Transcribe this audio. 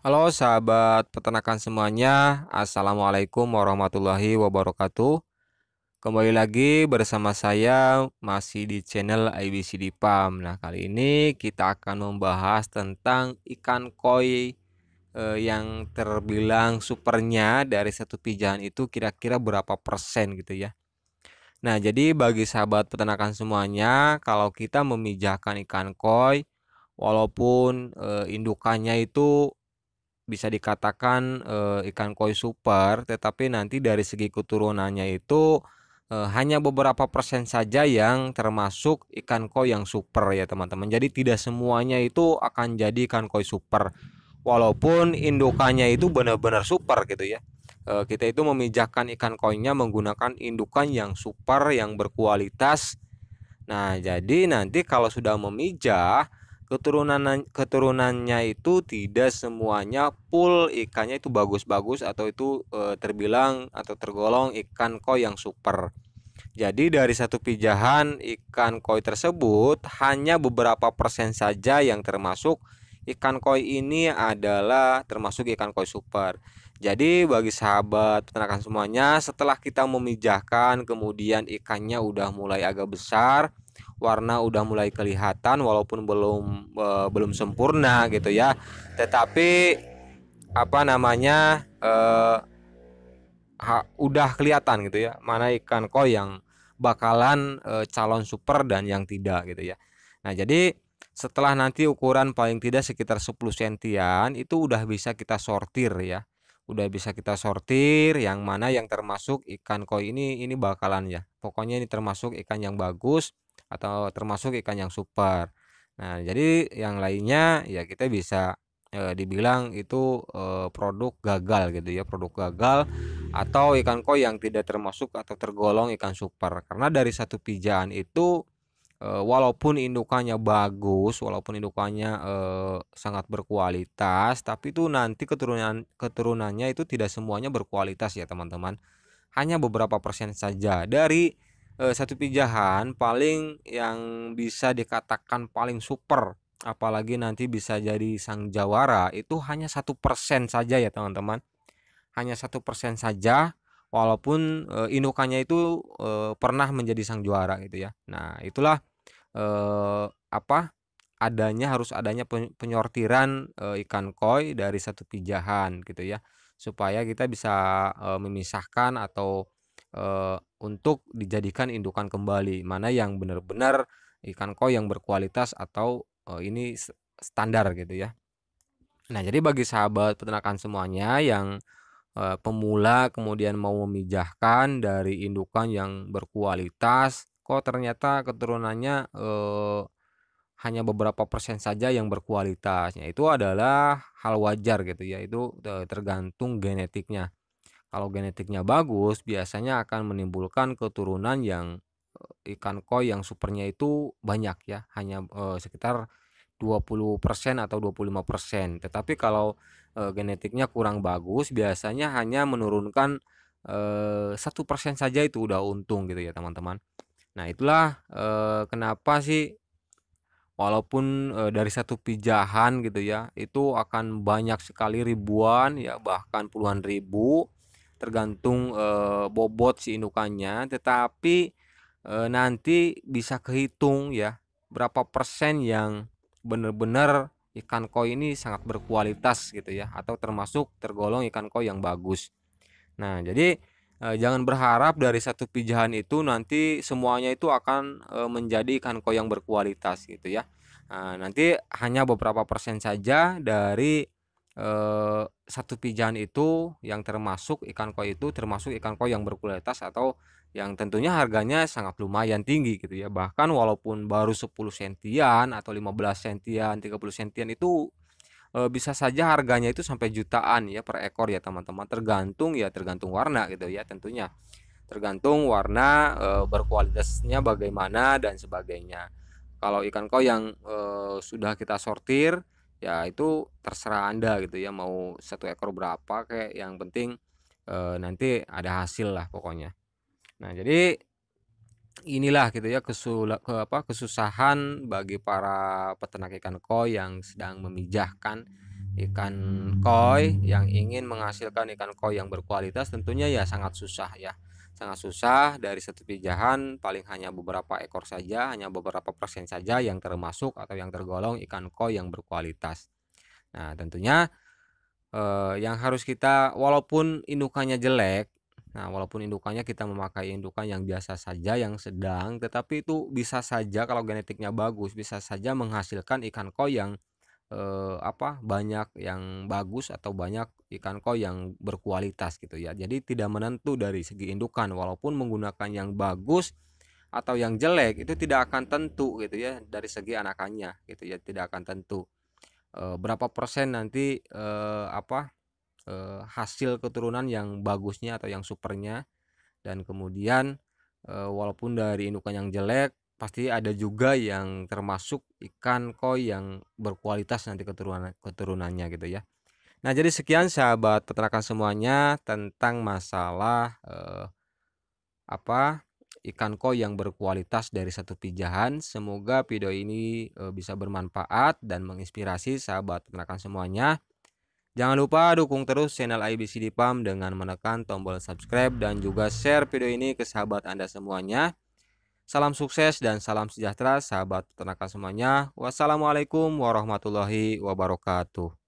Halo sahabat peternakan semuanya, Assalamualaikum warahmatullahi wabarakatuh. Kembali lagi bersama saya masih di channel IBCD Farm. Nah, kali ini kita akan membahas tentang ikan koi yang terbilang supernya dari satu pijahan itu kira-kira berapa persen gitu ya. Nah, jadi bagi sahabat peternakan semuanya, kalau kita memijahkan ikan koi, walaupun indukannya itu bisa dikatakan, ikan koi super, tetapi nanti dari segi keturunannya itu, hanya beberapa persen saja yang termasuk ikan koi yang super ya teman-teman. Jadi tidak semuanya itu akan jadi ikan koi super, walaupun indukannya itu benar-benar super gitu ya. Kita itu memijahkan ikan koinya menggunakan indukan yang super, yang berkualitas. Nah, jadi nanti kalau sudah memijah, keturunannya itu tidak semuanya full ikannya itu bagus-bagus atau itu terbilang atau tergolong ikan koi yang super. Jadi dari satu pijahan ikan koi tersebut hanya beberapa persen saja yang termasuk ikan koi ini adalah termasuk ikan koi super. Jadi bagi sahabat peternakan semuanya, setelah kita memijahkan kemudian ikannya udah mulai agak besar, warna udah mulai kelihatan walaupun belum sempurna gitu ya. Tetapi apa namanya udah kelihatan gitu ya, mana ikan koi yang bakalan calon super dan yang tidak gitu ya. Nah, jadi setelah nanti ukuran paling tidak sekitar 10 sentian itu udah bisa kita sortir ya. Udah bisa kita sortir yang mana yang termasuk ikan koi ini bakalan ya. Pokoknya ini termasuk ikan yang bagus atau termasuk ikan yang super. Nah, jadi yang lainnya ya kita bisa dibilang itu produk gagal gitu ya, produk gagal atau ikan koi yang tidak termasuk atau tergolong ikan super. Karena dari satu pijahan itu walaupun indukannya bagus, walaupun indukannya sangat berkualitas, tapi itu nanti keturunannya itu tidak semuanya berkualitas ya teman-teman. Hanya beberapa persen saja dari satu pijahan paling yang bisa dikatakan paling super, apalagi nanti bisa jadi sang jawara itu hanya 1% saja ya teman-teman. Hanya 1% saja, walaupun indukannya itu pernah menjadi sang juara gitu ya. Nah, itulah apa, harus adanya penyortiran ikan koi dari satu pijahan gitu ya, supaya kita bisa memisahkan atau untuk dijadikan indukan kembali, mana yang benar-benar ikan koi yang berkualitas atau ini standar gitu ya. Nah, jadi bagi sahabat peternakan semuanya yang pemula kemudian mau memijahkan dari indukan yang berkualitas, kok ternyata keturunannya hanya beberapa persen saja yang berkualitas. Itu adalah hal wajar gitu ya, itu tergantung genetiknya. Kalau genetiknya bagus, biasanya akan menimbulkan keturunan yang ikan koi yang supernya itu banyak ya, hanya sekitar 20% atau 25%. Tetapi kalau genetiknya kurang bagus, biasanya hanya menurunkan 1% saja itu udah untung gitu ya teman-teman. Nah, itulah kenapa sih walaupun dari satu pijahan gitu ya, itu akan banyak sekali ribuan ya bahkan puluhan ribu tergantung bobot si indukannya, tetapi nanti bisa kehitung ya berapa persen yang benar-benar ikan koi ini sangat berkualitas gitu ya, atau termasuk tergolong ikan koi yang bagus. Nah, jadi jangan berharap dari satu pijahan itu nanti semuanya itu akan menjadi ikan koi yang berkualitas gitu ya. Nanti hanya beberapa persen saja dari satu pijahan itu yang termasuk ikan koi itu termasuk ikan koi yang berkualitas atau yang tentunya harganya sangat lumayan tinggi gitu ya. Bahkan walaupun baru 10 sentian atau 15 sentian, 30 sentian itu bisa saja harganya itu sampai jutaan ya per ekor ya teman-teman, tergantung warna gitu ya tentunya. Tergantung warna, berkualitasnya bagaimana dan sebagainya. Kalau ikan koi yang sudah kita sortir, ya itu terserah Anda gitu ya mau satu ekor berapa kayak yang penting nanti ada hasil lah pokoknya. Nah, jadi inilah gitu ya kesusahan bagi para peternak ikan koi yang sedang memijahkan ikan koi yang ingin menghasilkan ikan koi yang berkualitas, tentunya ya sangat susah ya. Sangat susah. Dari satu pijahan paling hanya beberapa ekor saja, hanya beberapa persen saja yang termasuk atau yang tergolong ikan koi yang berkualitas. Nah, tentunya yang harus kita, walaupun indukannya jelek, nah walaupun indukannya kita memakai indukan yang biasa saja, yang sedang, tetapi itu bisa saja kalau genetiknya bagus, bisa saja menghasilkan ikan koi yang banyak yang bagus atau banyak ikan koi yang berkualitas gitu ya. Jadi tidak menentu dari segi indukan, walaupun menggunakan yang bagus atau yang jelek itu tidak akan tentu gitu ya dari segi anakannya gitu ya, tidak akan tentu. Berapa persen nanti hasil keturunan yang bagusnya atau yang supernya, dan kemudian walaupun dari indukan yang jelek pasti ada juga yang termasuk ikan koi yang berkualitas nanti keturunannya gitu ya. Nah, jadi sekian sahabat peternakan semuanya tentang masalah ikan koi yang berkualitas dari satu pijahan. Semoga video ini bisa bermanfaat dan menginspirasi sahabat peternakan semuanya. Jangan lupa dukung terus channel IBCD Farm dengan menekan tombol subscribe dan juga share video ini ke sahabat Anda semuanya. Salam sukses dan salam sejahtera sahabat peternakan semuanya. Wassalamualaikum warahmatullahi wabarakatuh.